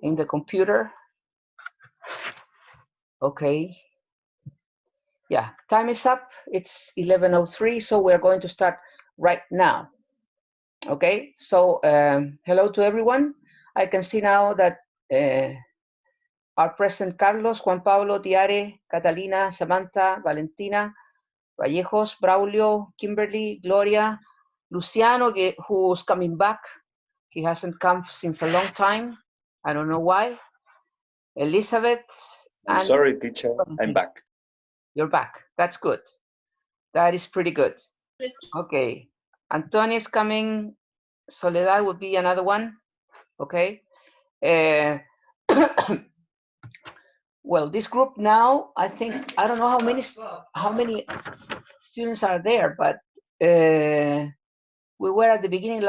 in the computer. Okay. Yeah, time is up. It's 11:03, so we're going to start right now. Okay, so hello to everyone. I can see now that are present Carlos, Juan Pablo, Tiare, Catalina, Samantha, Valentina, Vallejos, Braulio, Kimberly, Gloria, Luciano, who's coming back. He hasn't come since a long time. I don't know why. Elizabeth. I'm sorry, teacher. I'm back. You're back. That's good. That is pretty good. Okay. Antonio is coming. Soledad would be another one. Okay. Well, this group now, I think, I don't know how many students are there, but we were at the beginning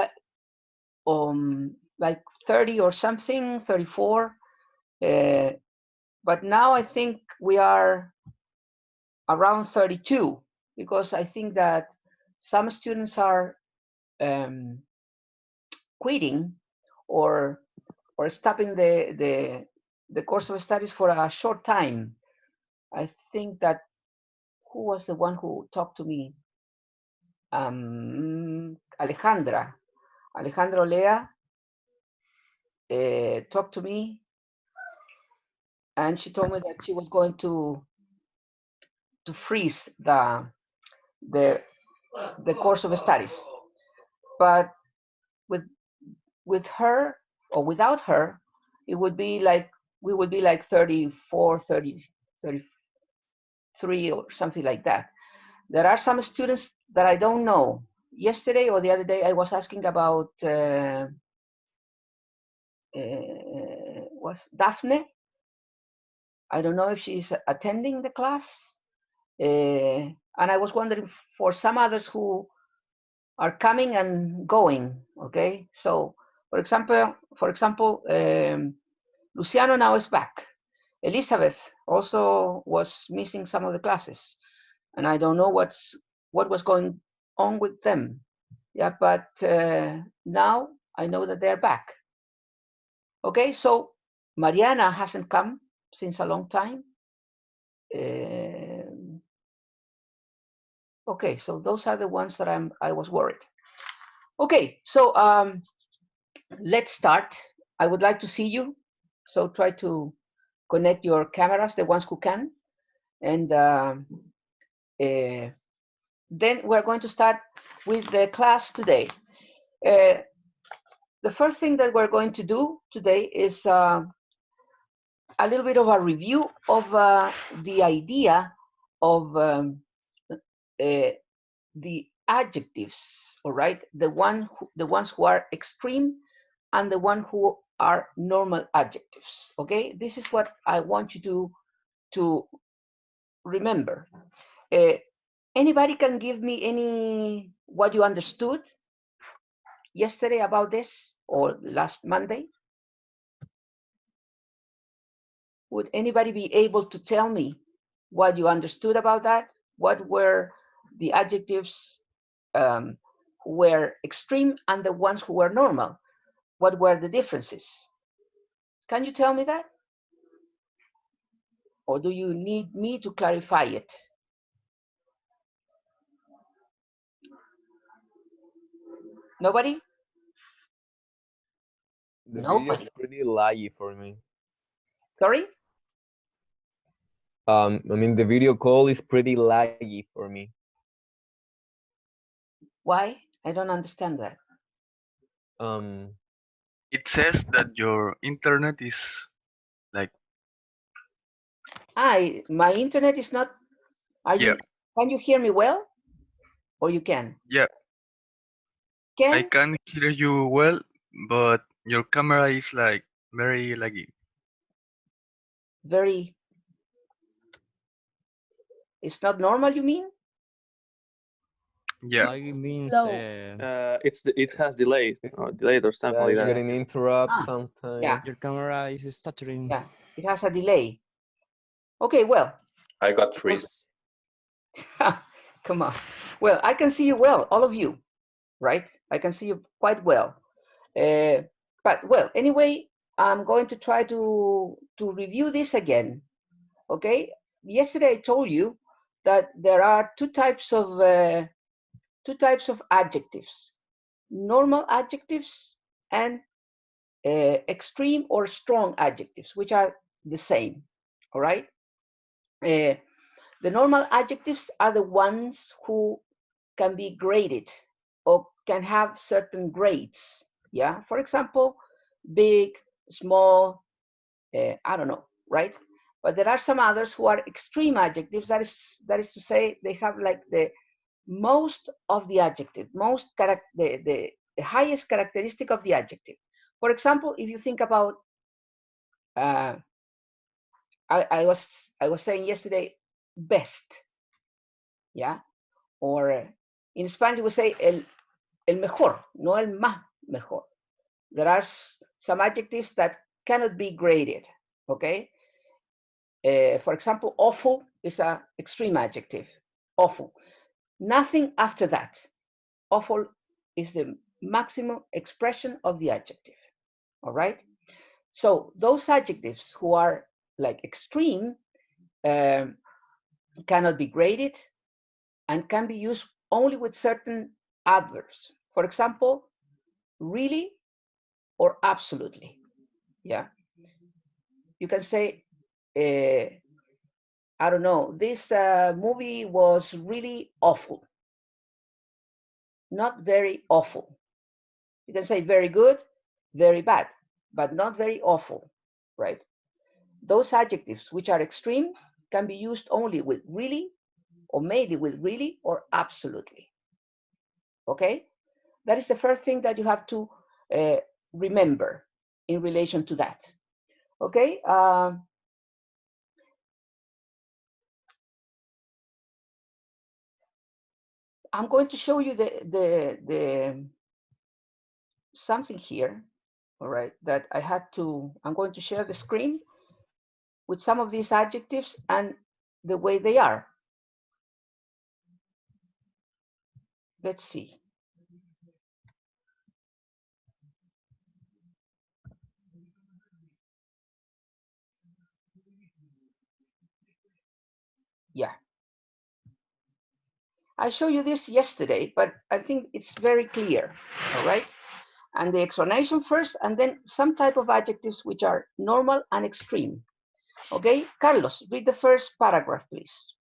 like 30 or something, 34. But now I think we are around 32, because I think that some students are quitting or stopping the course of studies for a short time. I think that, who was the one who talked to me? Alejandra Olea talked to me, and she told me that she was going to freeze the course of studies. But with her or without her, it would be like we would be like 34, 30, 33 or something like that. There are some students that I don't know. Yesterday or the other day, I was asking about was Daphne. I don't know if she's attending the class. And I was wondering for some others who are coming and going. Okay, so for example, Luciano now is back. Elizabeth also was missing some of the classes, and I don't know what was going on with them. Yeah, but now I know that they're back. Okay, so Mariana hasn't come since a long time. Okay, so those are the ones that I was worried. Okay, so let's start. I would like to see you, so try to connect your cameras, the ones who can, and then we're going to start with the class today. The first thing that we're going to do today is a little bit of a review of the idea of the adjectives, all right? The ones who are extreme and the one who are normal adjectives, okay? This is what I want you to remember. Anybody can give me what you understood yesterday about this or last Monday? Would anybody be able to tell me what you understood about that? What were the adjectives who were extreme and the ones who were normal? What were the differences? Can you tell me that? Or do you need me to clarify it? Nobody? The video is pretty laggy for me. Sorry? I mean, the video call is pretty laggy for me. Why? I don't understand that. It says that your internet is like. My internet is not. Yeah. Can you hear me well? Or you can? Yeah. Can? I can hear you well, but your camera is like very laggy. Very. It's not normal, you mean? Yeah. Laggy means it has delayed or something like that. Getting interrupt sometimes. Yeah. Your camera is stuttering. Yeah, it has a delay. Okay, well. I got freeze. Come on. Well, I can see you well, all of you, right? I can see you quite well. But well, anyway, I'm going to try to review this again. Okay. Yesterday I told you that there are two types of adjectives: normal adjectives and extreme or strong adjectives, which are the same. All right. The normal adjectives are the ones who can be graded or can have certain grades. Yeah. For example, big, small, I don't know, right? But there are some others who are extreme adjectives. That is to say, they have like the most of the adjective, the highest characteristic of the adjective. For example, if you think about, I was saying yesterday, best, yeah, or in Spanish we say el mejor, no el más mejor. There are some adjectives that cannot be graded. Okay. For example, awful is an extreme adjective. Awful. Nothing after that. Awful is the maximum expression of the adjective. All right. So those adjectives who are like extreme cannot be graded and can be used only with certain adverbs. For example, really or absolutely. Yeah. You can say, I don't know, this movie was really awful. Not very awful. You can say very good, very bad, but not very awful, right? Those adjectives which are extreme can be used only with really, or mainly with really or absolutely. Okay? That is the first thing that you have to remember in relation to that. Okay? I'm going to show you the something here, all right, that I had to, I'm going to share the screen with some of these adjectives and the way they are. Let's see. Yeah. I showed you this yesterday, but I think it's very clear, all right? And the explanation first, and then some type of adjectives which are normal and extreme. Okay, Carlos, read the first paragraph, please.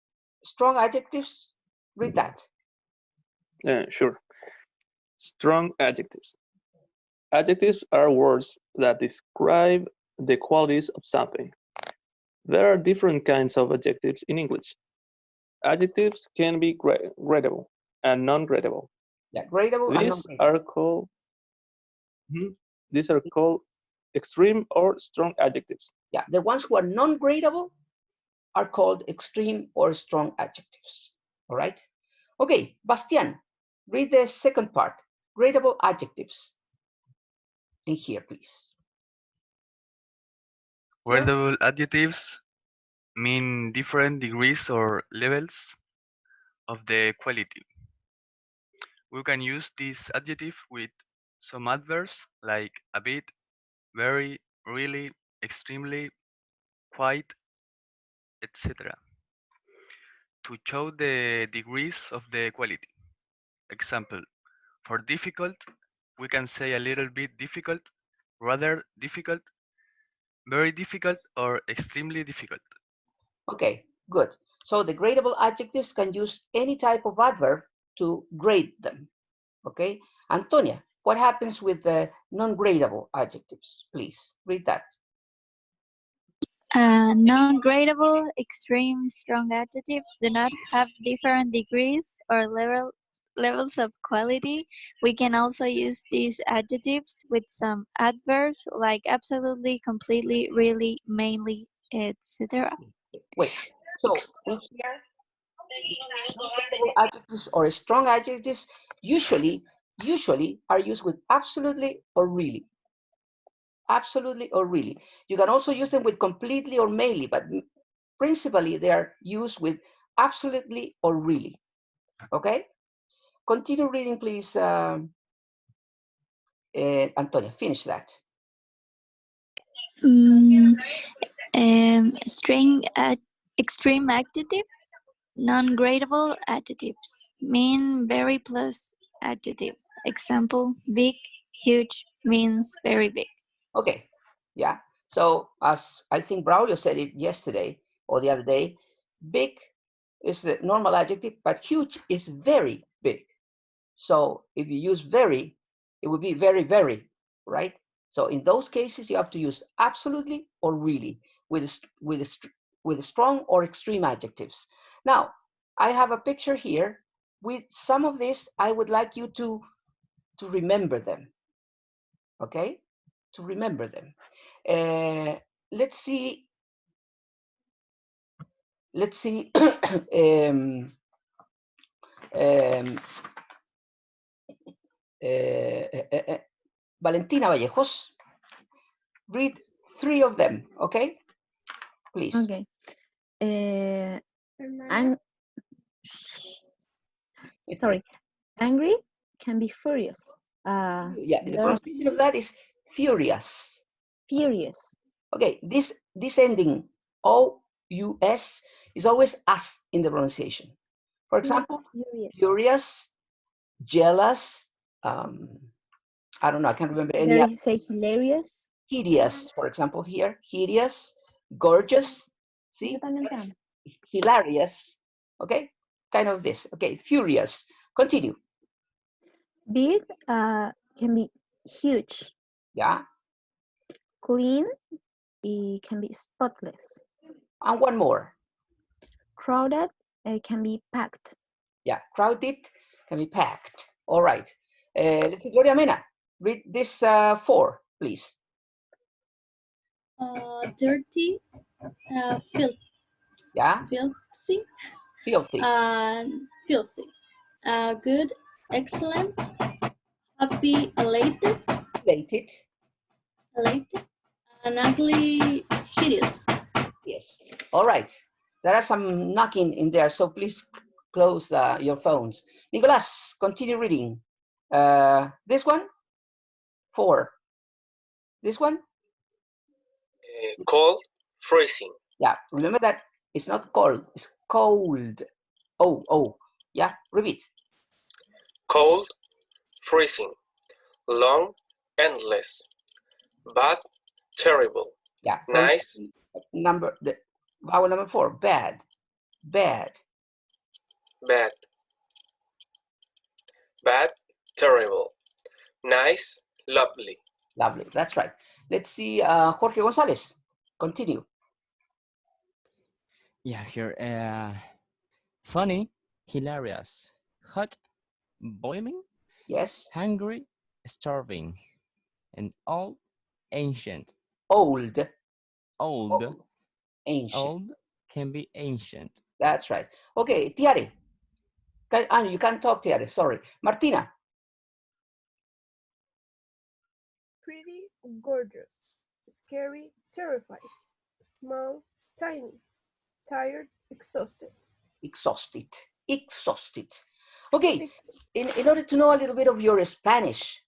Strong adjectives, read that. Sure. Strong adjectives. Adjectives are words that describe the qualities of something. There are different kinds of adjectives in English. Adjectives can be gradable and non-gradable. Yeah, gradable and These non-gradable. are called these are called extreme or strong adjectives. Yeah, the ones who are non-gradable are called extreme or strong adjectives. All right. Okay, Bastian, read the second part. Gradable adjectives. In here, please. Here? Gradable adjectives mean different degrees or levels of the quality. We can use this adjective with some adverbs like a bit, very, really, extremely, quite, etc. to show the degrees of the quality. Example, for difficult, we can say a little bit difficult, rather difficult, very difficult, or extremely difficult. Okay, good. So the gradable adjectives can use any type of adverb to grade them. Okay, Antonia, what happens with the non-gradable adjectives? Please read that. Non-gradable, extreme, strong adjectives do not have different degrees or levels of quality. We can also use these adjectives with some adverbs like absolutely, completely, really, mainly, etc. Wait, so in here, non-gradable adjectives or strong adjectives usually are used with absolutely or really. Absolutely or really. You can also use them with completely or mainly, but principally they are used with absolutely or really. Okay? Continue reading, please, Antonia. Finish that. Mm, extreme adjectives, non-gradable adjectives, mean very plus adjective. Example, big, huge means very big. Okay, yeah. So as I think Braulio said it yesterday or the other day, big is the normal adjective, but huge is very big. So if you use very, it would be very, very, right? So in those cases, you have to use absolutely or really with strong or extreme adjectives. Now, I have a picture here with some of this. I would like you to remember them, okay? To remember them. Let's see. Let's see. um, Valentina Vallejos, read 3 of them, okay? Please. Okay. Sorry. Angry can be furious. Yeah, the pronunciation of that is furious. Furious. Okay, this ending O-U-S is always us in the pronunciation. For example, furious, jealous, I don't know, I can't remember any There other. you say hilarious. Hideous, for example, here, hideous, gorgeous, see, hilarious, okay, kind of this, okay, furious. Continue. Big can be huge. Yeah. Clean, it can be spotless. And one more. Crowded, it can be packed. Yeah, crowded can be packed. All right. Let's see, Gloria Mena, read this 4, please. Dirty, filthy. Yeah. Filthy. Filthy. Filthy. Good, excellent, happy, elated. Elated. And ugly, hideous. Yes. All right. There are some knocking in there, so please close your phones. Nicolas, continue reading. This one, 4. This one? Cold, freezing. Yeah, remember that it's not cold, it's cold. Oh. Yeah, repeat. Cold, freezing. Long, endless. Bad, terrible. Yeah. Nice. Vowel number 4, bad. Bad. Bad. Bad, terrible. Nice, lovely. Lovely, that's right. Let's see, Jorge Gonzalez, continue. Yeah, here. Funny, hilarious, hot, boiling, yes, hungry, starving, and old, ancient. Old. Ancient. Old can be ancient. That's right. Okay, Tiare. You can't talk, Tiare, sorry. Martina. Pretty, gorgeous, scary, terrified, small, tiny, tired, exhausted. Exhausted. Okay, in order to know a little bit of your Spanish,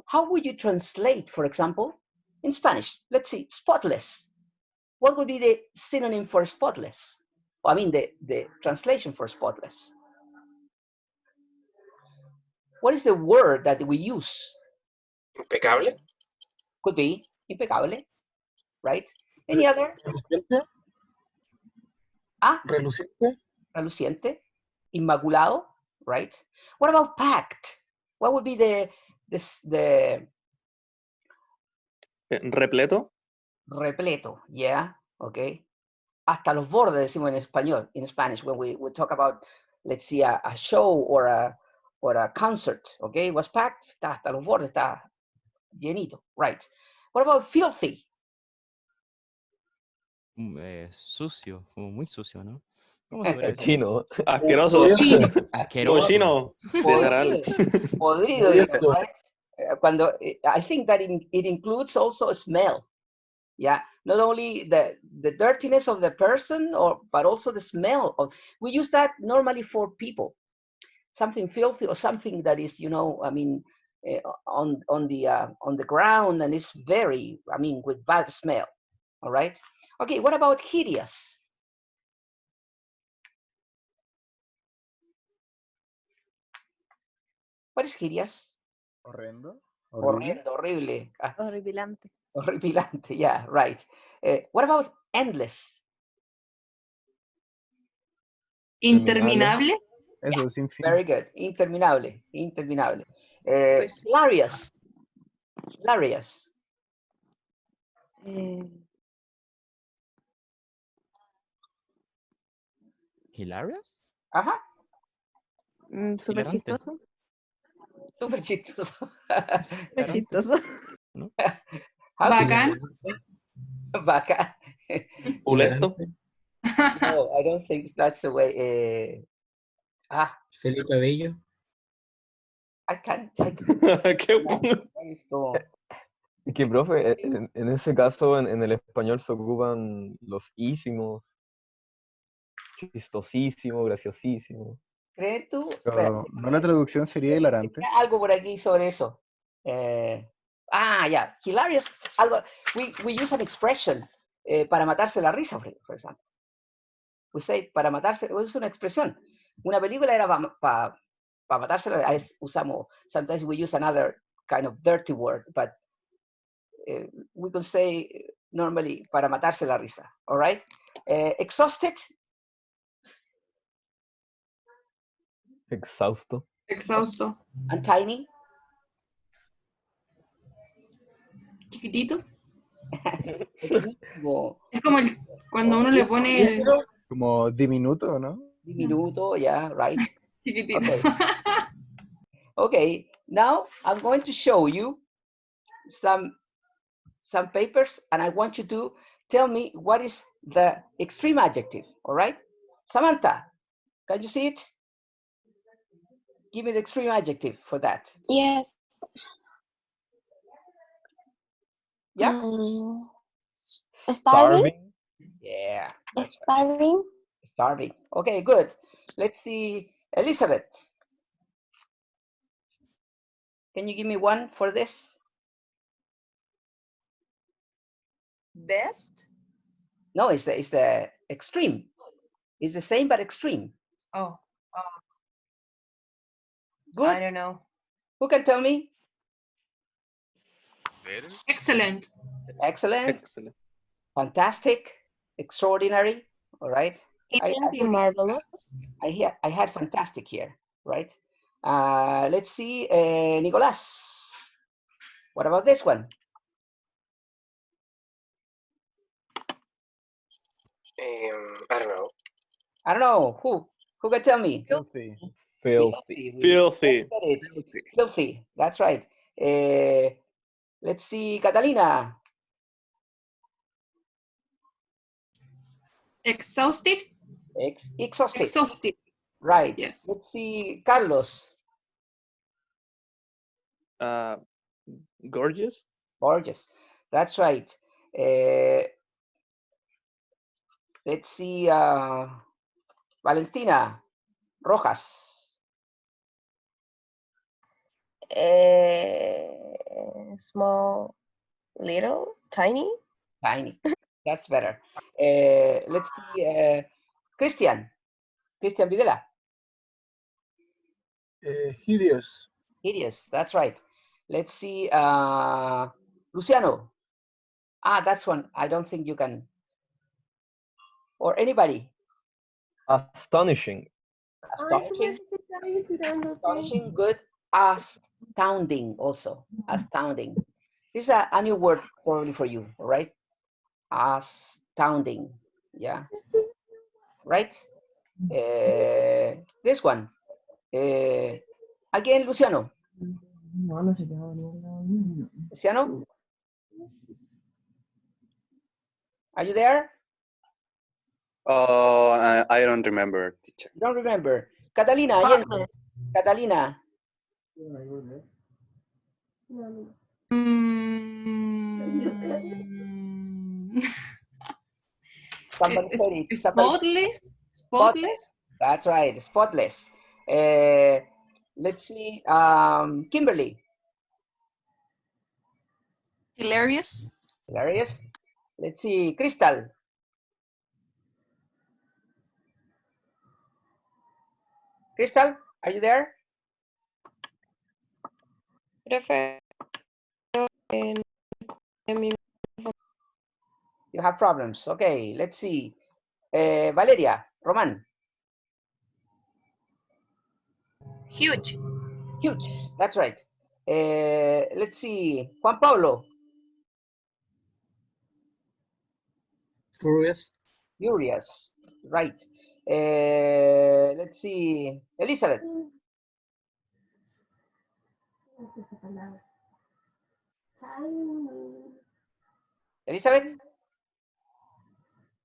how would you translate, for example, in Spanish? Let's see, spotless. What would be the synonym for spotless? I mean, the translation for spotless. What is the word that we use? Impecable. Could be impecable, right? Any other? Reluciente. Reluciente. Inmaculado, right? What about packed? What would be the repleto? Repleto, yeah, okay. Hasta los bordes decimos en español, in Spanish, when we talk about, let's see, a show or a concert, okay? It was packed, está hasta los bordes, está llenito, right? What about filthy? Sucio, como muy sucio, ¿no? ¿Cómo se podría decir? Cochino. Asqueroso. Asqueroso. Cochino. Literal. Podrido, right? Cuando, I think that it includes also a smell. Yeah, not only the dirtiness of the person, but also the smell of. We use that normally for people. Something filthy or something that is, I mean, on the ground and it's very, I mean, with bad smell. All right. Okay, what about hideous? What is hideous? Horrendo. Horrendo, horrible. Horripilante. Horripilante, yeah, right. What about endless? Interminable. Eso, sin fin. Very good. Interminable, interminable. Soy sí. Hilarious. Hilarious. Hilarious? Ajá. Súper Hilarante. chistoso. Súper chistoso. Súper chistoso. ¿No? How do you Bacán. say bacán? Pulento. No, I don't think that's the way. Felipe Bello. I can't. ¿Qué? Es como, Es que, profe, en ese caso, en el español se ocupan los ísimos, chistosísimo, graciosísimo. ¿crees tú? Pero no la traducción sería hilarante. Algo por aquí sobre eso. Yeah, hilarious. Algo. We use an expression para matarse la risa, for example. We say para matarse, es una expresión. Una película era para matarse la risa. Usamos. Sometimes we use another kind of dirty word, but we can say normally para matarse la risa. All right. Exhausted. Exhausto. Exhausto. And tiny. Chiquitito. Como, Es como cuando uno le pone el Como diminuto, ¿no? diminuto, yeah, right. chiquitito. Okay. Okay, now I'm going to show you some papers, and I want you to tell me what is the extreme adjective, all right? Samantha, can you see it? Give me the extreme adjective for that. Yes. Yeah? Starving. Yeah. Starving. Starving. Okay, good. Let's see, Elizabeth. Can you give me one for this? Best? No, it's the extreme. It's the same but extreme. Oh, Good. I don't know. Who can tell me? Better. Excellent. Excellent. Excellent. Fantastic. Extraordinary. All right. Marvelous. I had fantastic here, right? Let's see, Nicolas. What about this one? I don't know. I don't know. Who can tell me? Filthy. Filthy. Filthy. Filthy. That's right. Let's see, Catalina. Exhausted. Exhausted. Exhausted. Right. Yes. Let's see, Carlos. Gorgeous. Gorgeous. That's right. Let's see, Valentina Rojas. Small, little, tiny. Tiny. That's better. Let's see, Christian Videla. Hideous. Hideous. That's right. Let's see, Luciano. That's one. I don't think you can. Or anybody. Astonishing. Astonishing. Astonishing. Good. Astounding. Also. Astounding. This is a new word probably for you. All right. Astounding. Yeah. Right. This one. Again, Luciano. Luciano, are you there? Oh, I don't remember, teacher. You don't remember. Catalina, Allende. Catalina. Somebody said it. Spotless. Spotless. That's right. Spotless. Let's see. Kimberly. Hilarious. Hilarious. Let's see, Crystal. Crystal, are you there? You have problems. Okay, let's see. Valeria, Roman. Huge. Huge, that's right. Let's see, Juan Pablo. Furious. Furious, right. Let's see, Elizabeth. Elizabeth?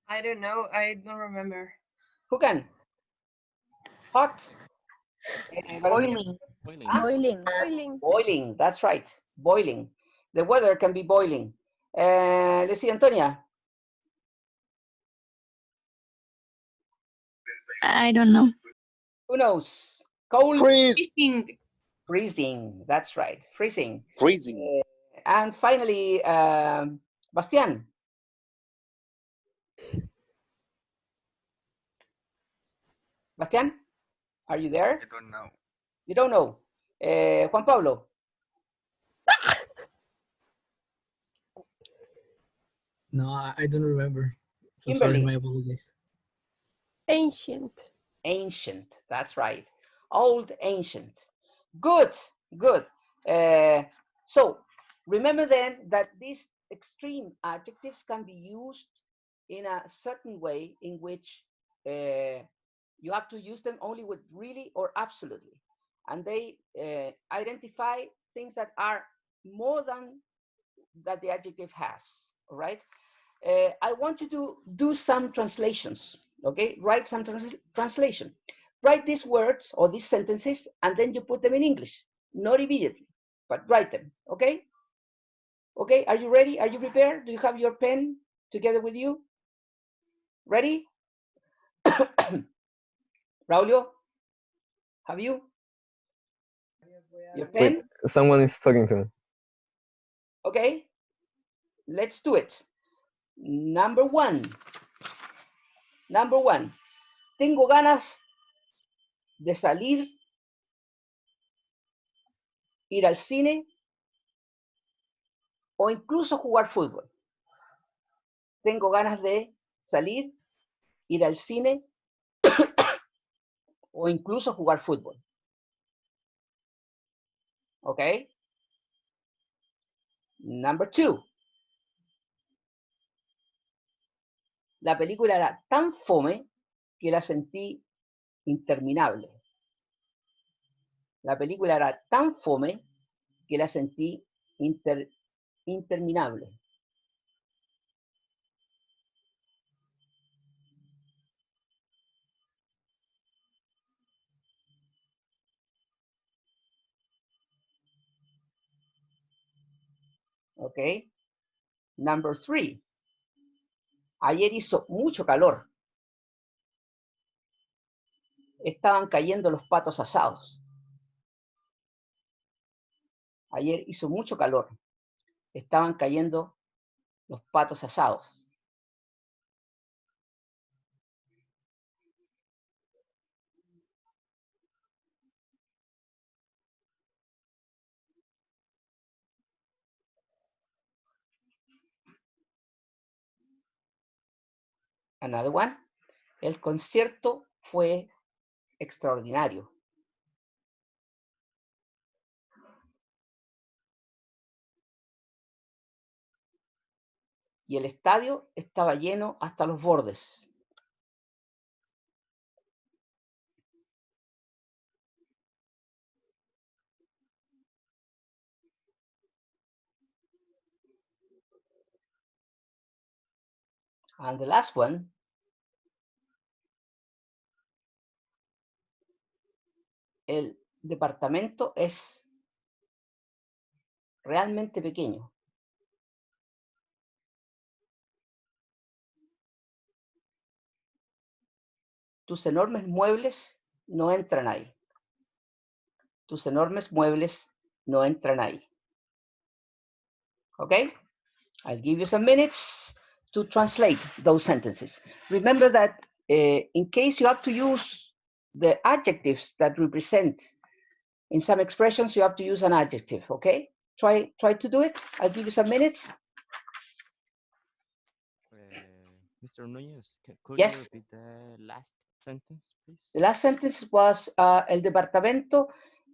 I don't know. I don't remember. Who can? Hot. Boiling. Boiling. Huh? Boiling. Boiling, that's right. Boiling. The weather can be boiling. Let's see, Antonia. I don't know. Who knows? Cold. Freeze. Freezing. Freezing, that's right. Freezing. Freezing. And finally, Bastian. Bastian, are you there? I don't know. You don't know. Juan Pablo. No, I don't remember. So Kimberly. sorry, my apologies. Ancient. Ancient, that's right. Old, ancient. Good, good. So remember then that these extreme adjectives can be used in a certain way in which you have to use them only with really or absolutely. And they identify things that are more than that the adjective has, all right? I want you to do some translations, okay? Write some translation. Write these words or these sentences, and then you put them in English. Not immediately, but write them, okay? Okay, are you ready? Are you prepared? Do you have your pen together with you? Ready? Braulio, have you? Your pen? Wait, someone is talking to me. Okay, let's do it. Number one. Tengo ganas de salir, ir al cine o incluso jugar fútbol. Tengo ganas de salir, ir al cine o incluso jugar fútbol. ¿Ok? Number two. La película era tan fome que la sentí interminable. La película era tan fome que la sentí interminable. ¿Ok? Number three. Ayer hizo mucho calor. Estaban cayendo los patos asados. Ayer hizo mucho calor. Estaban cayendo los patos asados. Another one. El concierto fue extraordinario. Y el estadio estaba lleno hasta los bordes. And the last one. El departamento es realmente pequeño. Tus enormes muebles no entran ahí. Tus enormes muebles no entran ahí. Okay? I'll give you some minutes to translate those sentences. Remember that in case you have to use the adjectives that represent, in some expressions, you have to use an adjective, okay? Try to do it. I'll give you some minutes. Mr. Núñez, could you Yes. repeat the last sentence, please? The last sentence was, el departamento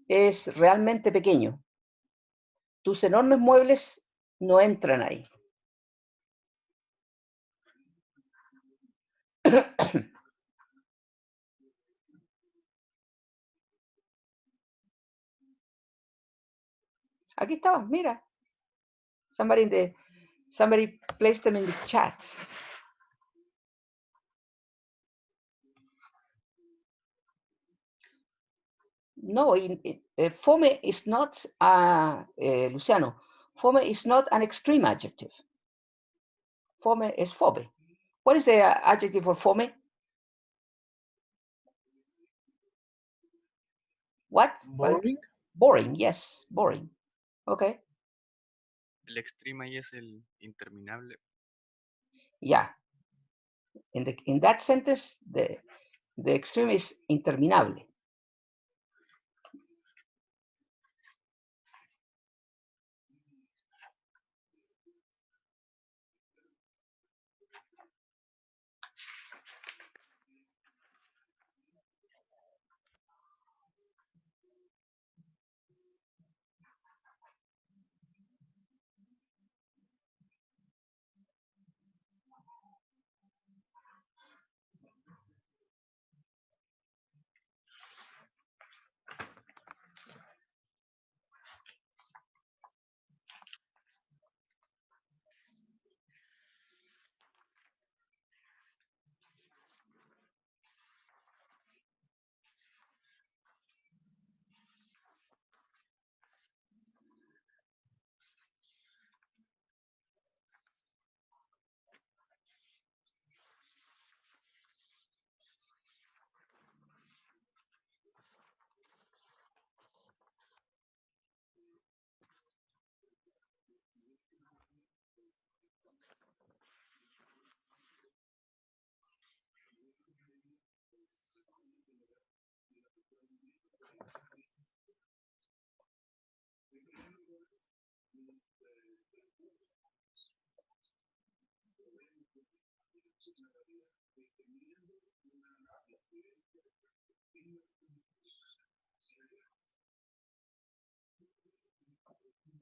es realmente pequeño. Tus enormes muebles no entran ahí. Aquí estaba, mira. Somebody placed them in the chat. No, fome is not, Luciano, fome is not an extreme adjective. Fome is fome. What is the adjective for fome? What? Boring. Boring, yes, boring. Okay. El extreme ahí es el interminable. Yeah. In that sentence, the extreme is interminable.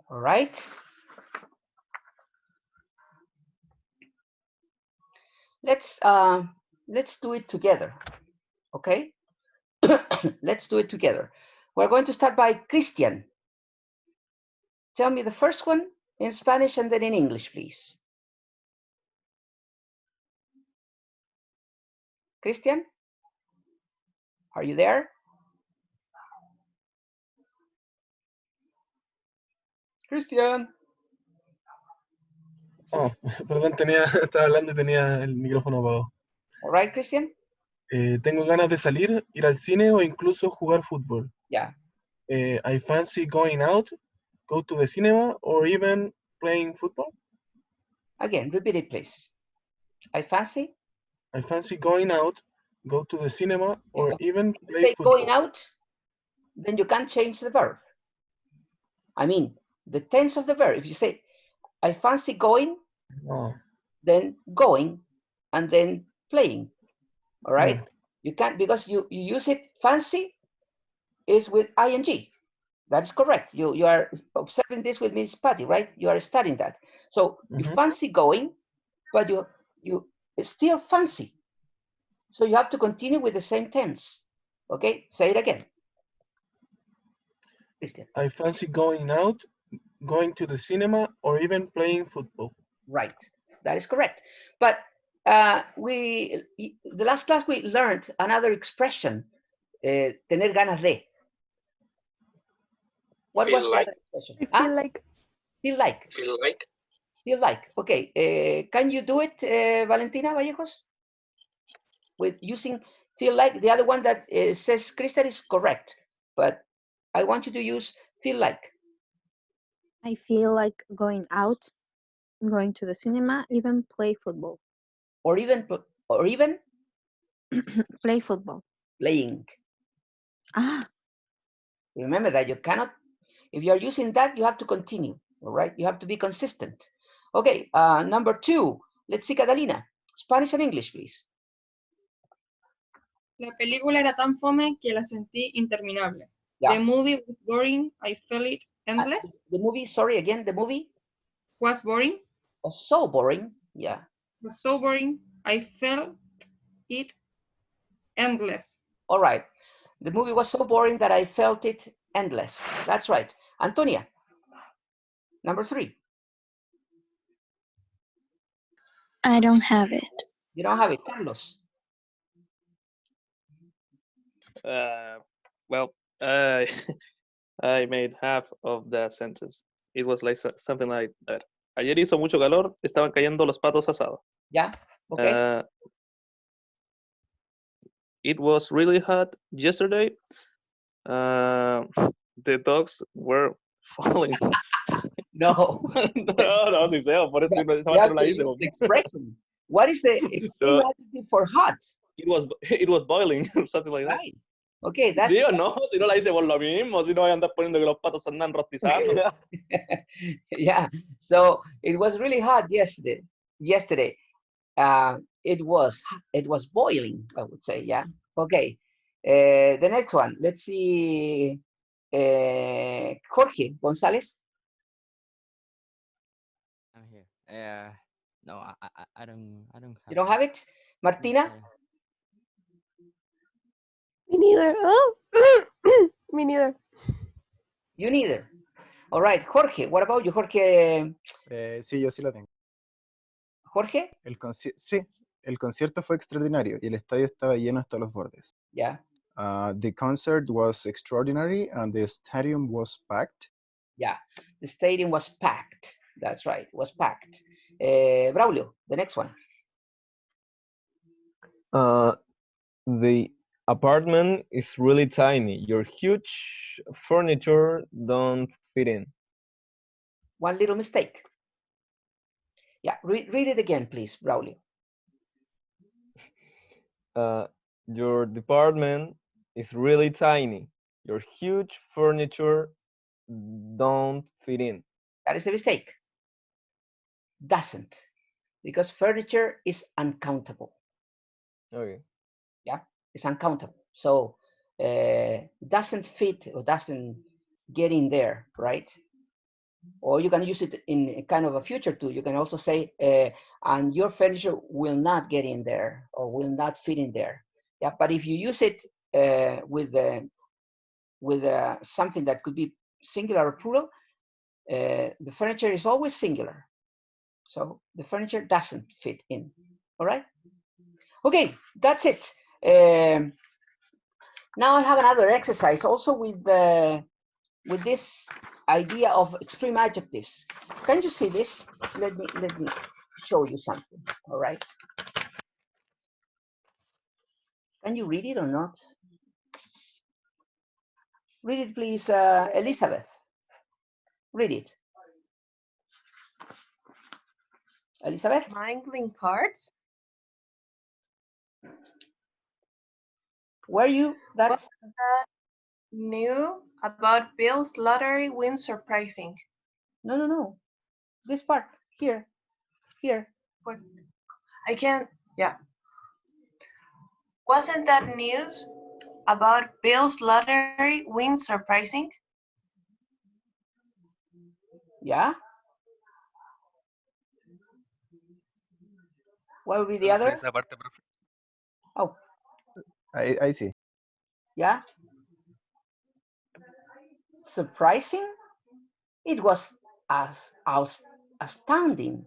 All right. Let's do it together. Okay. Let's do it together. We're going to start by Christian. Tell me the first one in Spanish and then in English, please. Christian, are you there? Christian. Oh, perdón, estaba hablando y tenía el micrófono apagado. All right, Christian. Tengo ganas de salir, ir al cine o incluso jugar fútbol. Yeah. I fancy going out, go to the cinema, or even playing football. Again, repeat it, please. I fancy going out, go to the cinema, or even play say football. going out, then you can't change the verb. I mean, the tense of the verb. If you say, I fancy going, then going, and then playing. All right? You can't, because you use it, fancy is with ing. That is correct. You are observing this with Miss Patty, right? You are studying that. So you fancy going, but you still fancy. So you have to continue with the same tense. Okay? Say it again. Christian. I fancy going out, going to the cinema, or even playing football. Right. That is correct. But the last class we learned another expression, tener ganas de. What was the other expression? I feel like. Feel like. Feel like. Feel like. Okay. Can you do it, Valentina Vallejos? With using feel like. The other one that says Crystal is correct, but I want you to use feel like. I feel like going out. Going to the cinema, even play football. Or even Play football. playing. Ah, Remember that you cannot, if you are using that, you have to continue, all right? You have to be consistent. Okay, number 2. Let's see, Catalina. Spanish and English, please. La película era tan fome que la sentí interminable. Yeah. The movie was boring. I felt it endless. The movie, sorry, again, the movie Was boring. was so boring. Yeah. Was so boring. I felt it endless. All right. The movie was so boring that I felt it endless. That's right. Antonia, number 3. I don't have it. You don't have it. Carlos. Well, I I made half of that sentence. It was like something like that. Ayer hizo mucho calor, estaban cayendo los patos asados. Yeah. Okay. It was really hot yesterday. The dogs were falling. No. no, sí sé, por eso esa You parte have no la to hice. use the expression. What is the extreme adjective for hot? It was boiling, something like that. Right. Okay, that's ¿Sí o no? Si no la hice por lo mismo, si no voy a andar poniendo que los patos andan rostizando. yeah. So it was really hot yesterday. It was boiling, I would say. Yeah. Okay. The next one. Let's see. Jorge González. I'm here. No, I don't have. You don't have it, Martina? me neither. Oh, me neither. You neither. All right, Jorge. What about you, Jorge? Sí, yo sí lo tengo. Jorge? Sí, el concierto fue extraordinario y el estadio estaba lleno hasta los bordes. Yeah. The concert was extraordinary and the stadium was packed. Yeah, the stadium was packed. That's right, was packed. Braulio, the next one. The apartment is really tiny. Your huge furniture don't fit in. One little mistake. Yeah, read it again, please, Braulio. Your department is really tiny. Your huge furniture don't fit in. That is a mistake. Doesn't, because furniture is uncountable. Okay. Yeah, it's uncountable. So doesn't fit or doesn't get in there, right? Or you can use it in kind of a future too. You can also say, and your furniture will not get in there or will not fit in there. Yeah, but if you use it with something that could be singular or plural, the furniture is always singular. So the furniture doesn't fit in. All right. Okay, that's it. Now I have another exercise also with this idea of extreme adjectives. Can you see this? Let me show you something. All right. Can you read it or not? Read it, please, Elizabeth. Read it. Elizabeth? Mangling cards? Were you? That's that new about Bill's lottery win surprising. No. This part here. But I can't. Yeah. Wasn't that news about Bill's lottery win surprising? Yeah. What would be the other? Esa parte, profe. Oh. Ahí sí. Yeah. Surprising? It was astounding,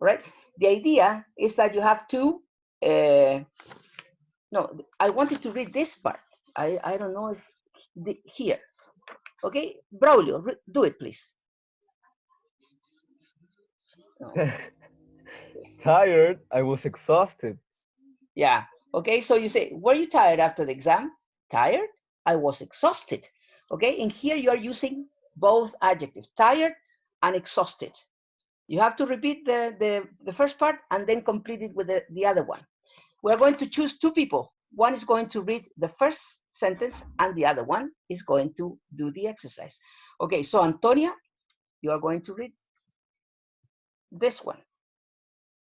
right? The idea is that you have to, no, I wanted to read this part. I don't know if, here. Okay, Braulio, do it, please. No. Tired, I was exhausted. Yeah, okay, so you say, were you tired after the exam? Tired, I was exhausted. Okay, and here you are using both adjectives, tired and exhausted. You have to repeat the first part and then complete it with the other one. We're going to choose two people. One is going to read the first sentence and the other one is going to do the exercise. Okay, so Antonia, you are going to read this one.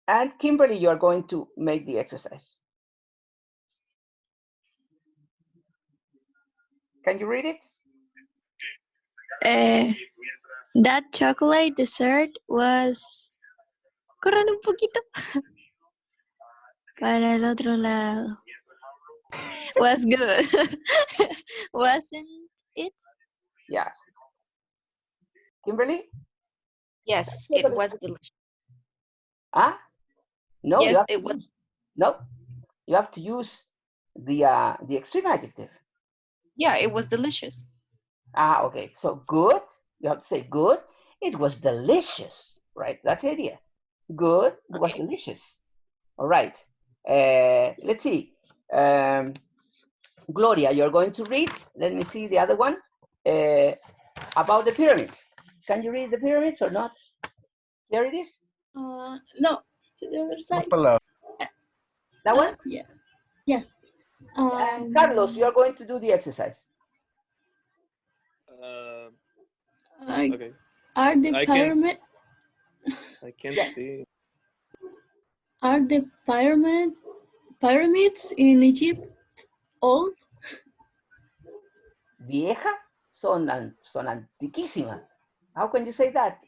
And Kimberly, you are going to make the exercise. Can you read it? That chocolate dessert was... Corran un poquito. Para el otro lado. Was good. Wasn't it? Yeah. Kimberly? Yes, it was delicious. Ah? No, yes, it was. No, you have to use the extreme adjective. Yeah, it was delicious. Ah, okay. So good, you have to say good. It was delicious, right? That's the idea. Good, it was delicious. All right. Let's see. Gloria, you're going to read. Let me see the other one. About the pyramids. Can you read the pyramids or not? Here it is. No, to the other side. That one? Yeah. Yes. And Carlos, you're going to do the exercise. Okay. Are the I can't see. Are the pyramids in Egypt old? Vieja, son antiquísimas. How can you say that?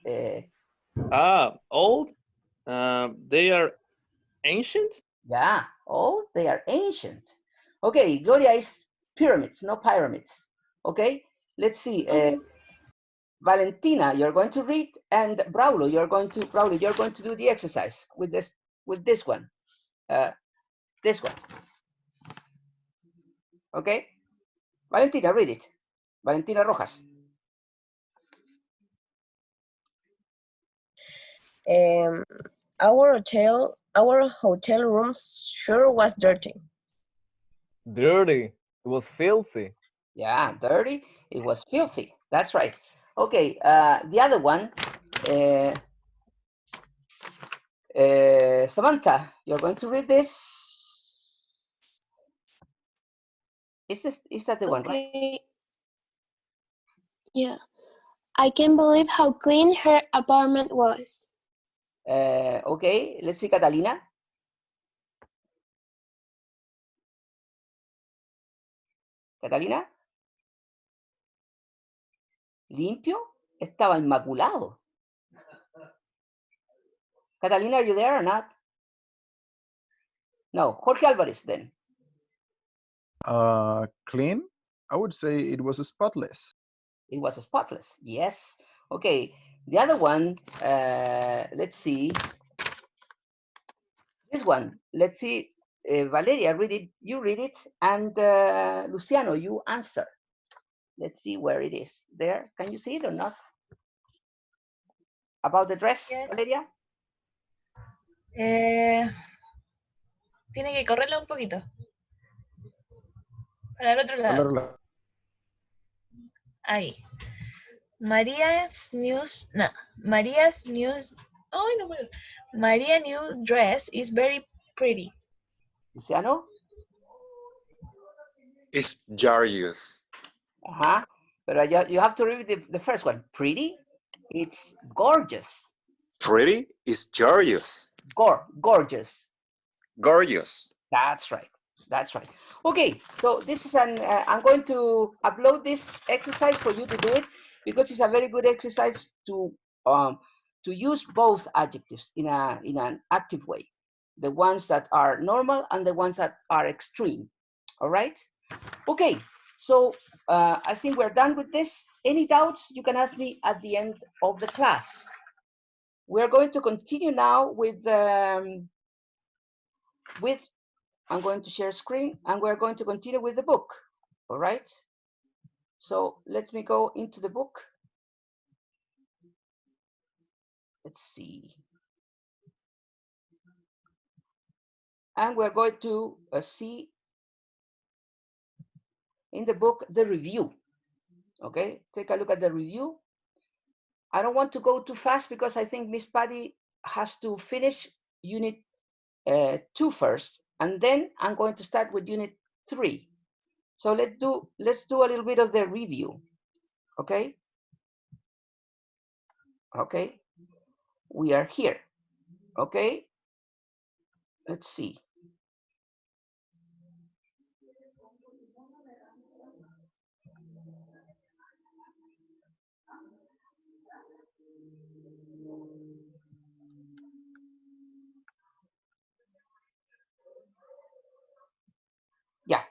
Old? They are ancient? Yeah, old, they are ancient. Okay, Gloria is pyramids, no pyramids. Okay, let's see. Valentina, you're going to read, and Braulio, you're going to do the exercise with this one. This one. Okay? Valentina, read it. Valentina Rojas. Our hotel room sure was dirty. Dirty. It was filthy. Yeah, dirty. It was filthy. That's right. Okay, the other one, Samantha, you're going to read this. Is that the one, right? Okay. Yeah. I can't believe how clean her apartment was. Okay, let's see, Catalina. Catalina. Limpio. Estaba inmaculado. Catalina, are you there or not? No, Jorge Alvarez then. Clean? I would say it was spotless. It was spotless, yes. Okay, the other one, let's see. This one, let's see. Valeria, read it. You read it. And Luciano, you answer. Let's see where it is. There, can you see it or not? About the dress, yes. Valeria. Tiene que correrla un poquito. Para el otro lado. Ahí. Maria's new dress is very pretty. Luciano? It's gorgeous. But you have to read the first one. Pretty? It's gorgeous. Pretty is gorgeous. Gorgeous. Gorgeous. That's right. That's right. Okay, so this is I'm going to upload this exercise for you to do it because it's a very good exercise to use both adjectives in an active way. The ones that are normal and the ones that are extreme. All right? Okay, so I think we're done with this. Any doubts, you can ask me at the end of the class. We're going to continue now with I'm going to share screen and we're going to continue with the book. All right. So let me go into the book. Let's see. And we're going to see in the book the review. Okay, take a look at the review. I don't want to go too fast because I think Miss Patty has to finish unit 2 first, and then I'm going to start with unit 3. So let's do a little bit of the review. Okay. Okay. We are here. Okay. Let's see. Yeah.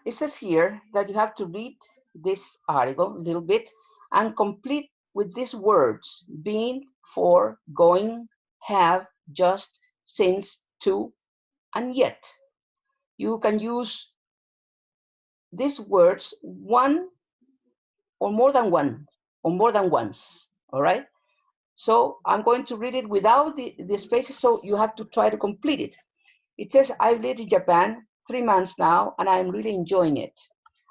It says here that you have to read this article a little bit and complete with these words: been, for, going, have, just, since, to, and yet. You can use these words one or more than once. All right. So I'm going to read it without the spaces, so you have to try to complete it. It says, I've lived in Japan 3 months now, and I'm really enjoying it.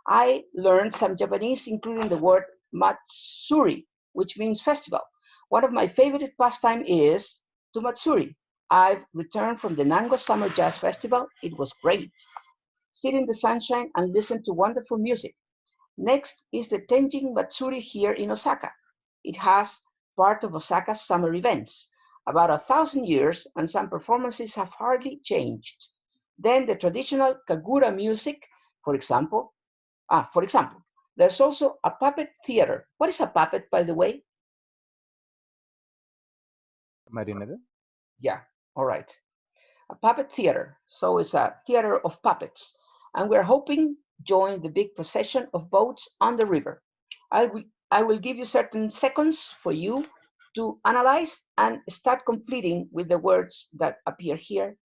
I learned some Japanese, including the word matsuri, which means festival. One of my favorite pastime is to matsuri. I've returned from the Nango Summer Jazz Festival. It was great. Sit in the sunshine and listen to wonderful music. Next is the Tenjin Matsuri here in Osaka. It has part of Osaka's summer events, about 1,000 years, and some performances have hardly changed. Then the traditional Kagura music, for example. There's also a puppet theater. What is a puppet, by the way? Marionette? Yeah, all right. A puppet theater. So it's a theater of puppets. And we're hoping join the big procession of boats on the river. I will give you certain seconds for you to analyze and start completing with the words that appear here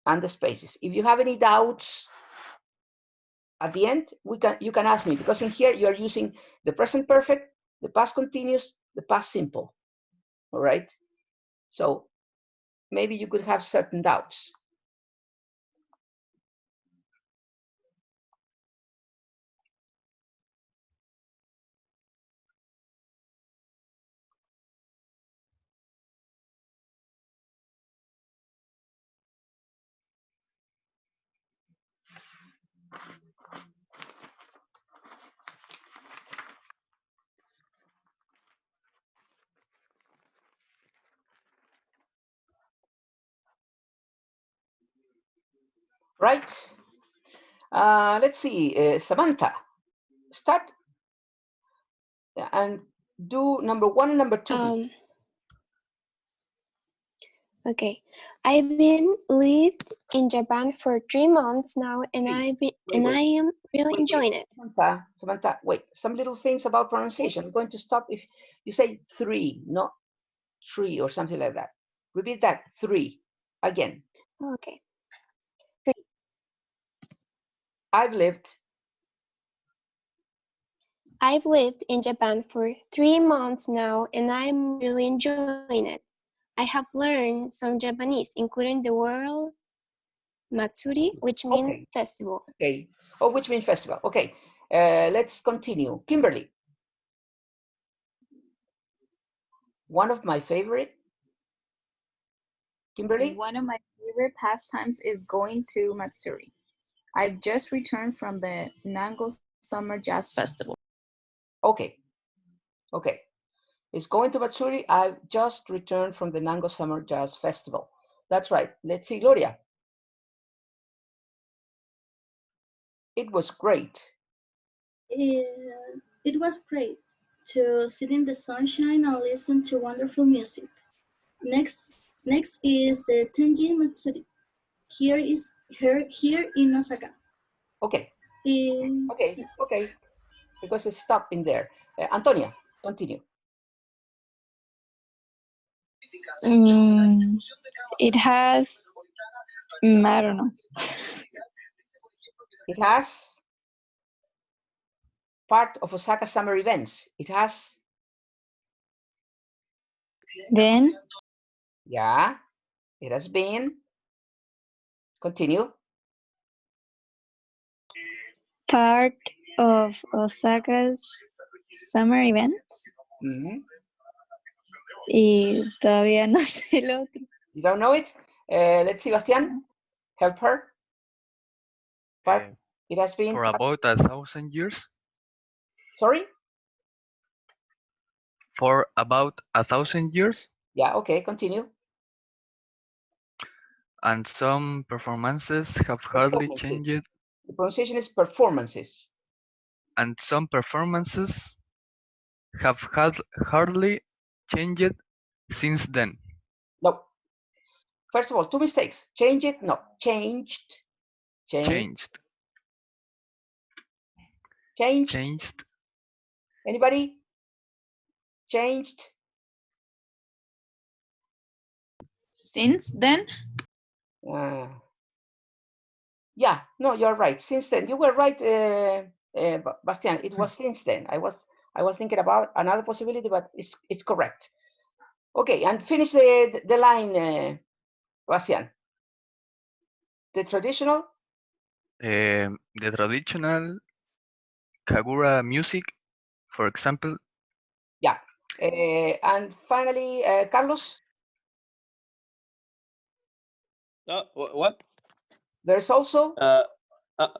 and the spaces. If you have any doubts at the end, you can ask me, because in here you are using the present perfect, the past continuous, the past simple. All right. So maybe you could have certain doubts. Right. Let's see, Samantha, start and do number 1 and number 2. Okay. I've been lived in Japan for 3 months now, and I am really enjoying it. Samantha, wait. Some little things about pronunciation. I'm going to stop if you say 3, not 3 or something like that. Repeat that, 3, again. Okay. 3. I've lived in Japan for 3 months now, and I'm really enjoying it. I have learned some Japanese, including the word matsuri, which means festival. Okay. Oh, which means festival. Okay. Let's continue. Kimberly. One of my favorite. Kimberly? One of my favorite pastimes is going to Matsuri. I've just returned from the Nango Summer Jazz Festival. Okay. Okay. It's going to Matsuri. I've just returned from the Nango Summer Jazz Festival. That's right. Let's see, Gloria. It was great. It was great to sit in the sunshine and listen to wonderful music. Next is the Tenjin Matsuri. Here in Osaka. Okay. Okay. Because it stopped in there. Antonia, continue. It has, I don't know. It has part of Osaka summer events. It has. Then? Yeah, it has been. Continue. Part of Osaka's Summer events. Y todavía no sé el otro. You don't know it? Let's see, Bastian. Help her. But it has been. For about 1,000 years. Sorry? For about 1,000 years. Yeah, okay, continue. And some performances have hardly changed. The pronunciation is performances. And some performances have hardly changed since then. No. First of all, two mistakes. Change it? No. Changed. Changed. Changed. Changed. Anybody? Changed. Since then? Yeah, no, you're right. Since then, you were right, Bastian. It was since then. I was thinking about another possibility, but it's correct. Okay, and finish the line, Bastian. The traditional. The traditional Kagura music, for example. Yeah, and finally, Carlos. What? There's also.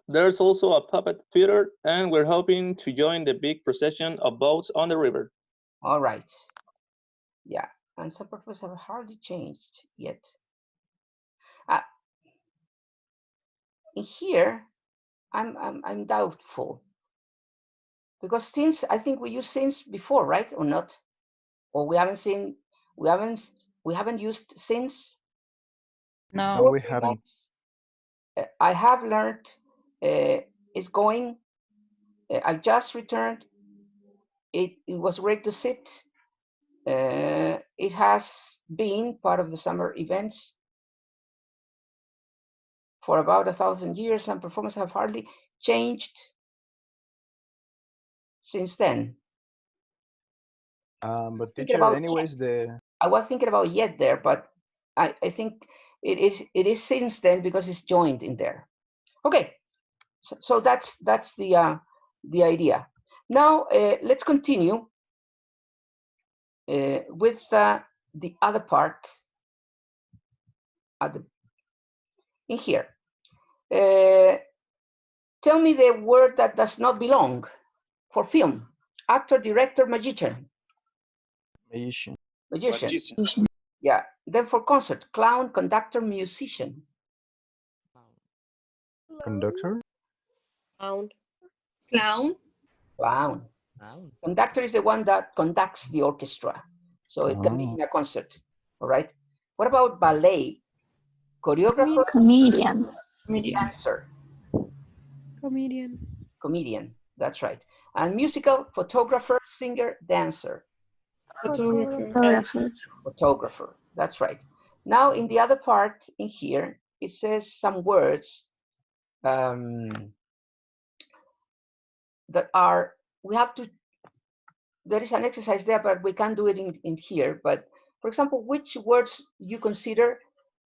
There's also a puppet theater, and we're hoping to join the big procession of boats on the river. All right. Yeah, and some purposes have hardly changed yet. In here, I'm doubtful because since I think we used since before, right, or not? Or we haven't used since. No, we haven't. I have learned. Is going. I've just returned. It was great to sit. It has been part of the summer events for about 1,000 years, and performances have hardly changed since then. But teacher, anyways, I was thinking about yet there, but I think it is since then because it's joined in there. Okay, so that's the idea. Now let's continue with the other part in here. Tell me the word that does not belong for film. Actor, director, magician. Magician. Magician. Yeah. Then for concert, clown, conductor, musician. Conductor. Clown. Clown. Conductor is the one that conducts the orchestra. So it can be in a concert. All right. What about ballet? Choreographer. Comedian. Dancer. Comedian. Comedian. That's right. And musical, photographer, singer, dancer. Photographer. That's right. Now in the other part in here, it says some words that are, we have to, there is an exercise there, but we can't do it in here. But for example, which words you consider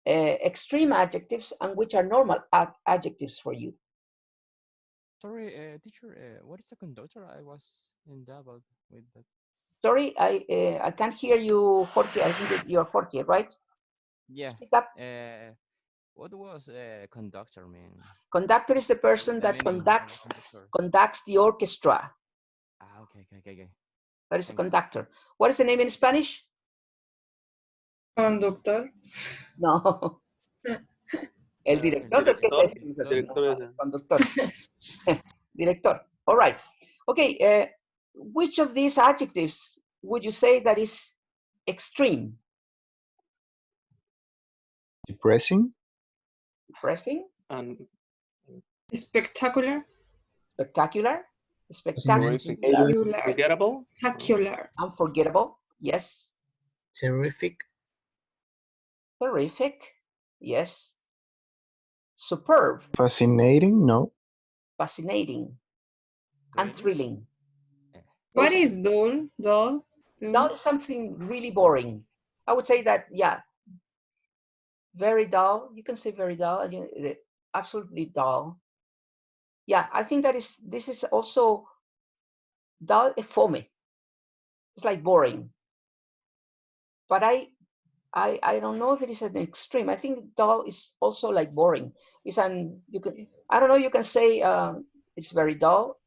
extreme adjectives and which are normal adjectives for you? Sorry, teacher, what is a conductor? I was in doubt with that. Sorry, I can't hear you, Jorge. I think that you're Jorge, right? Yeah. Speak up. What was conductor mean? Conductor is the person that conducts the orchestra. Ah, okay. That is a conductor. What is the name in Spanish? Conductor. No. El director. Conductor. Director. All right. Okay. Which of these adjectives would you say that is extreme? Depressing. Depressing. Spectacular. Spectacular. Spectacular. Unforgettable. Unforgettable. Yes. Terrific. Terrific. Yes. Superb. Fascinating. No. Fascinating. And thrilling. What is dull? Dull? Dull is something really boring. I would say that, yeah. Very dull. You can say very dull. Absolutely dull. Yeah, I think that this is also dull is fome. It's like boring. But I don't know if it is an extreme. I think dull is also like boring. It's you can, I don't know, you can say it's very dull.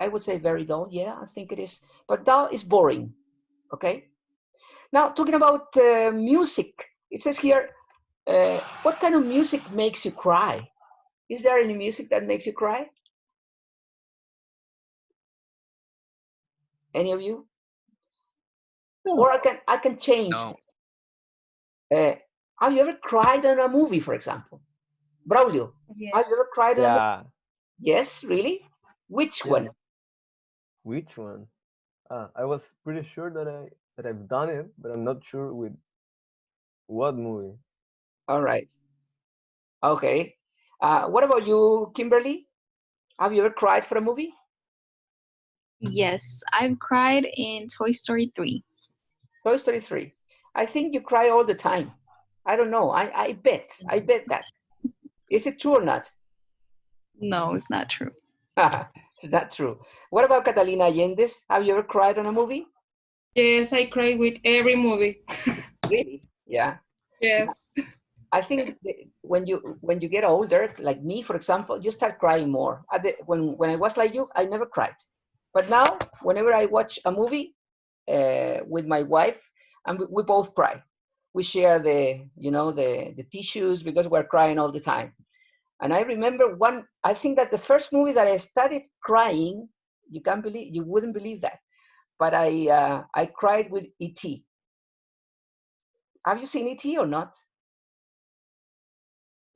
I would say very dull. Yeah, I think it is. But dull is boring. Okay. Now talking about music, it says here, what kind of music makes you cry? Is there any music that makes you cry? Any of you? Or I can change. No. Have you ever cried on a movie, for example? Braulio, have you ever cried on a movie? Yeah. Yes, really? Which Yeah. one? Which one? I was pretty sure that I've done it, but I'm not sure with what movie. All right. Okay. What about you, Kimberly? Have you ever cried for a movie? Yes, I've cried in Toy Story 3. Toy Story 3. I think you cry all the time. I don't know. I bet that. Is it true or not? No, it's not true. It's not true. What about Catalina Allendez? Have you ever cried on a movie? Yes, I cry with every movie. Really? Yeah. Yes. I think when you get older, like me, for example, you start crying more. When I was like you, I never cried. But now, whenever I watch a movie with my wife, and we both cry. We share the tissues because we're crying all the time. And I remember I think that the first movie that I started crying, you wouldn't believe that, but I cried with E.T. Have you seen E.T. or not?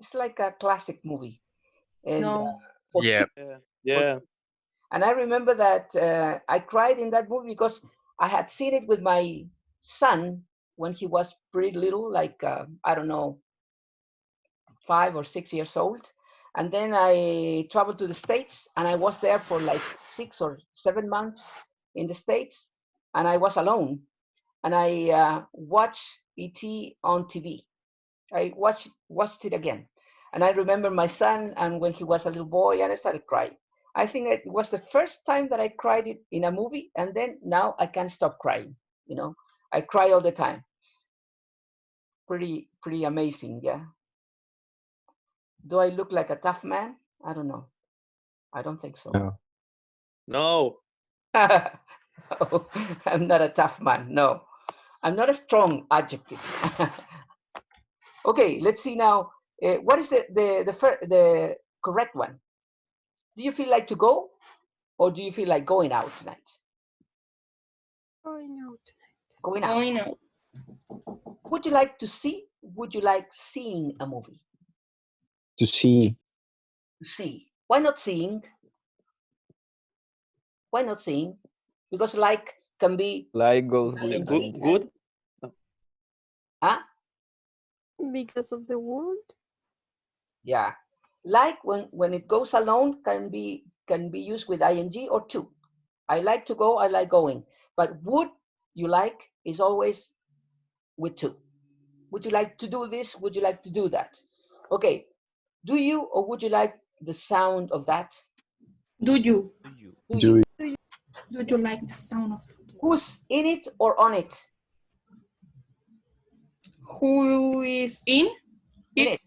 It's like a classic movie. And No. for Yeah. kids, Yeah. and I remember that I cried in that movie because I had seen it with my son when he was pretty little, like I don't know, 5 or 6 years old. And then I traveled to the States, and I was there for like 6 or 7 months in the States, and I was alone. And I watched ET on TV. I watched it again, and I remember my son, and when he was a little boy, and I started crying. I think it was the first time that I cried it in a movie, and then now I can't stop crying. I cry all the time. Pretty amazing, yeah. Do I look like a tough man? I don't know. I don't think so. No. No. Oh, I'm not a tough man. No, I'm not a strong adjective. Okay, let's see now. What is the correct one? Do you feel like to go, or do you feel like going out tonight? Going out. Going out. Going out. Would you like to see? Would you like seeing a movie? To see. To see. Why not seeing? Why not seeing? Because like can be Like goes with ing. Good. Huh? Because of the word? Yeah. Like when it goes alone can be used with ing or to. I like to go, I like going. But would you like is always with to. Would you like to do this? Would you like to do that? Okay. Do you or would you like the sound of that? Do you? Do you? Do you like the sound of that? Who's in it or on it? Who is in it?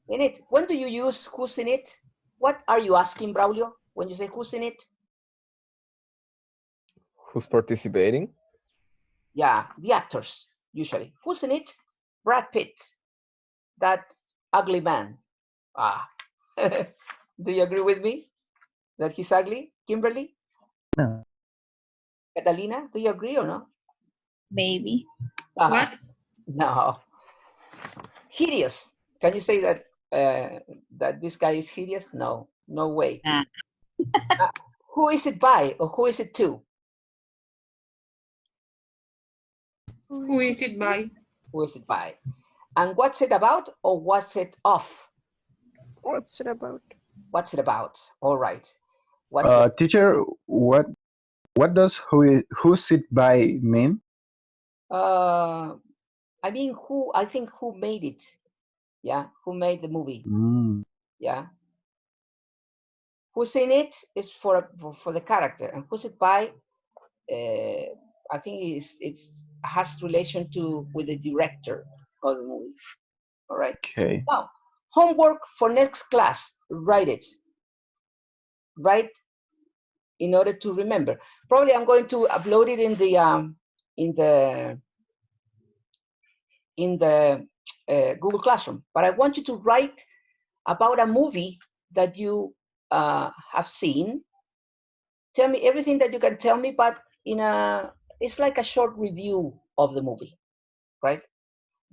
In it. When do you use who's in it? What are you asking, Braulio, when you say who's in it? Who's participating? Yeah, the actors, usually. Who's in it? Brad Pitt, that ugly man. Ah. Do you agree with me that he's ugly? Kimberly? No. Catalina, do you agree or no? Maybe. What? No. Hideous. Can you say that that this guy is hideous? No, no way. Who is it by or who is it to? Who is it by? Who is it by? And what's it about or what's it of? What's it about? What's it about? All right. What's it? Teacher, what does who sit by mean? I mean, I think who made it? Yeah, who made the movie? Mm. Yeah. Who's in it is for the character, and who's it by? I think it's has relation to with the director of the movie. All right. Okay. Now, homework for next class. Write it. Write in order to remember. Probably I'm going to upload it in the Google Classroom. But I want you to write about a movie that you have seen. Tell me everything that you can tell me, but it's like a short review of the movie, right?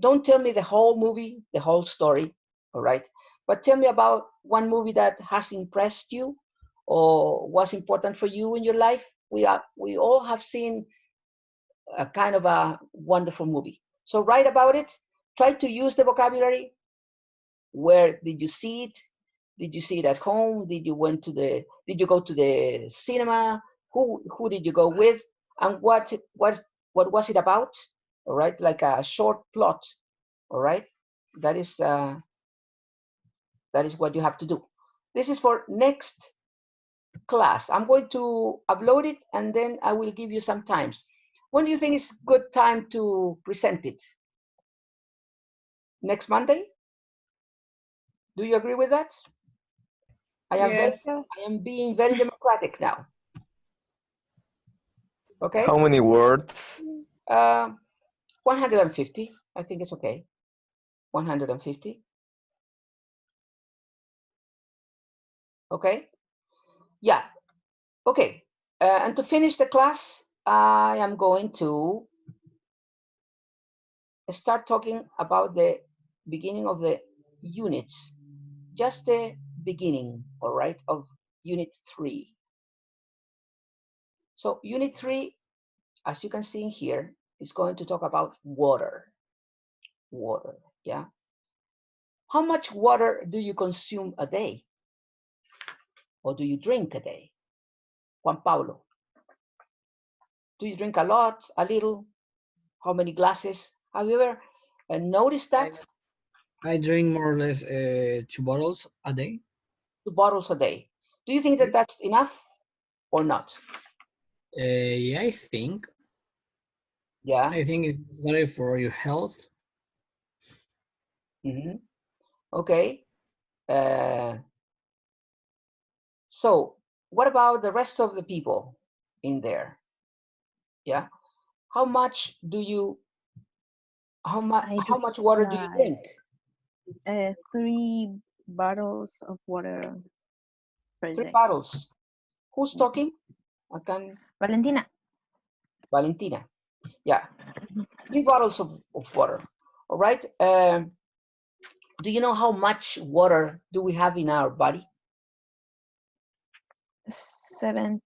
Don't tell me the whole movie, the whole story, all right? But tell me about one movie that has impressed you or was important for you in your life. We all have seen a kind of a wonderful movie. So write about it. Try to use the vocabulary. Where did you see it? Did you see it at home? Did you go to the cinema? Who did you go with? And what was it about? All right, like a short plot. All right, that is what you have to do. This is for next class. I'm going to upload it and then I will give you some times. When do you think is good time to present it? Next Monday? Do you agree with that? I am being very democratic now. Okay. How many words? 150. I think it's okay. 150. Okay. Yeah. Okay. And to finish the class, I am going to start talking about the beginning of the unit. Just the beginning, all right, of Unit 3. So Unit 3, as you can see in here, is going to talk about water. Water, yeah. How much water do you consume a day? Or do you drink a day? Juan Pablo. Do you drink a lot, a little? How many glasses? Have you ever noticed that? I drink more or less 2 bottles a day. 2 bottles a day. Do you think that that's enough or not? Yeah, I think. Yeah. I think it's better for your health. Mm-hmm. Okay. So what about the rest of the people in there? Yeah. How much water do you drink? 3 bottles of water per 3 day. bottles. Who's talking? I can. Valentina. Valentina. Yeah. 3 bottles of water. All right. Do you know how much water do we have in our body? 75%.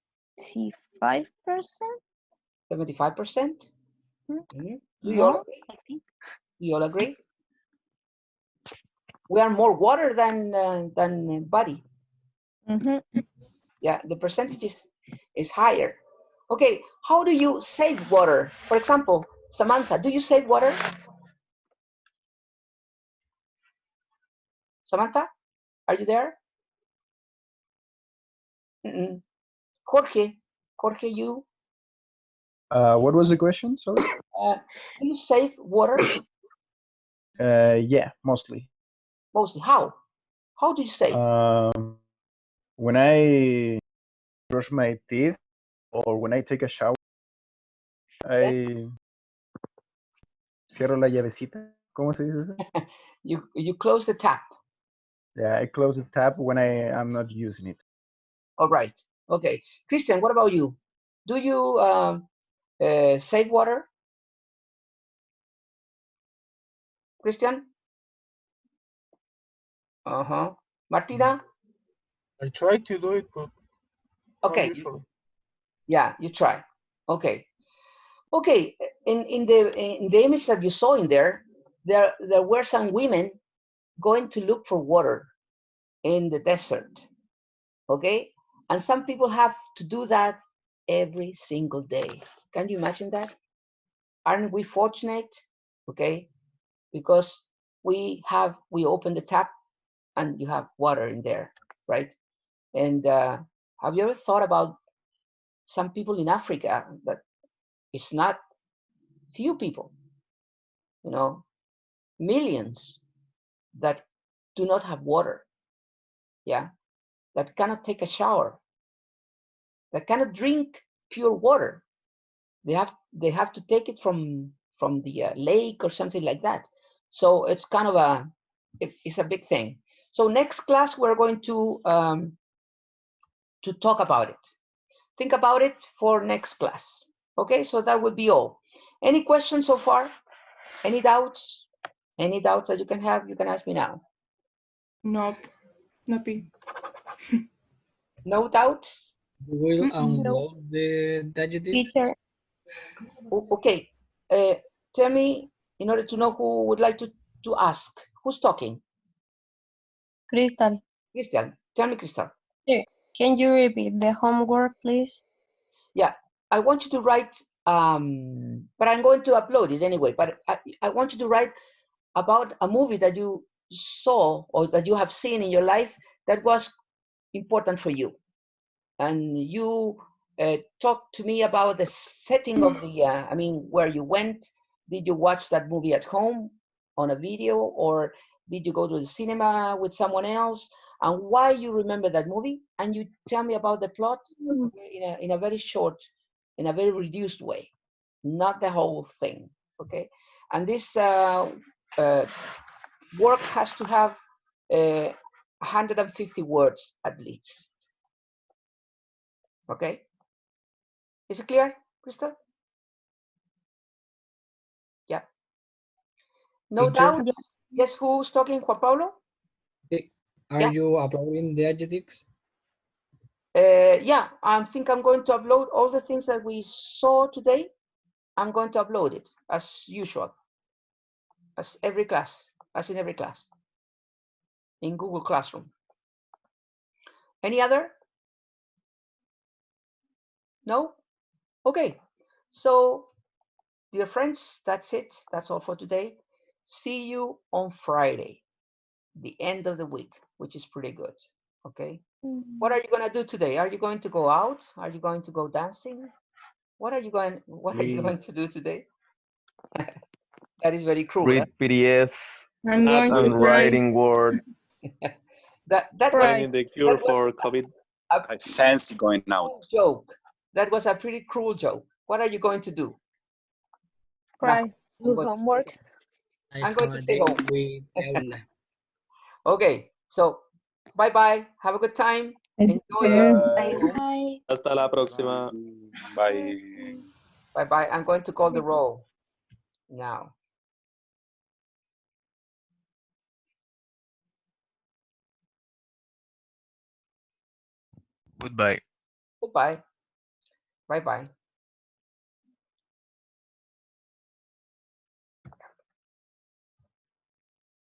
75%? Mm-hmm. Do you all More, agree? I think. Do you all agree? We are more water than body. Mm-hmm. Yeah, the percentage is higher. Okay, how do you save water? For example, Samantha, do you save water? Samantha, are you there? Mm-mm. Jorge, you? What was the question? Sorry. Do you save water? Yeah, mostly. Mostly. How? How do you save? When I brush my teeth or when I take a shower, I cierro la llavecita. ¿Cómo se dice eso? You close the tap. Yeah, I close the tap when I am not using it. All right. Okay. Christian, what about you? Do you save water? Christian? Uh-huh. Martina? I try to do it, but not Okay. usually. Yeah, you try. Okay. Okay. In the image that you saw in there were some women going to look for water in the desert. Okay? And some people have to do that every single day. Can you imagine that? Aren't we fortunate? Okay? Because we open the tap and you have water in there, right? And have you ever thought about some people in Africa that it's not few people, millions that do not have water, yeah, that cannot take a shower, that cannot drink pure water. They have to take it from the lake or something like that. So it's kind of it's a big thing. So next class we're going to talk about it. Think about it for next class. Okay, so that would be all. Any questions so far? Any doubts? Any doubts that you can have, you can ask me now. Nope. Nothing. No doubts? We will No. unload the adjective. Teacher, Okay. Tell me, in order to know who would like to ask. Who's talking? Crystal, Crystal. Tell me, Crystal. can you repeat the homework, please? Yeah, I want you to write, but I'm going to upload it anyway, but I want you to write about a movie that you saw or that you have seen in your life that was important for you. And you talk to me about the setting of the, where you went. Did you watch that movie at home on a video, or did you go to the cinema with someone else? And why you remember that movie? And you tell me about the plot in a very short, in a very reduced way, not the whole thing, okay? And this work has to have 150 words at least, okay? Is it clear, Crystal? Yeah. No Teacher? doubt? Yes, who's talking? Juan Pablo? Are you uploading the adjectives? Yeah, I think I'm going to upload all the things that we saw today. I'm going to upload it as usual, as in every class, in Google Classroom. Any other? No? Okay. So, dear friends, that's it. That's all for today. See you on Friday, the end of the week, which is pretty good. Okay. What are you going to do today? Are you going to go out? Are you going to go dancing? What are you going to do today? That is very cruel. Read PDFs I'm going to and cry. writing Word. that was Finding the cure for COVID. I fancy going out. joke. That was a pretty cruel joke. What are you going to do? Cry. I'm going to stay, I'm going to stay home. With Paula. Okay, so bye-bye. Have a good time. Enjoy it. bye. Hasta la próxima. Bye. Bye-bye. I'm going to call the roll now. Goodbye. Goodbye. Bye-bye.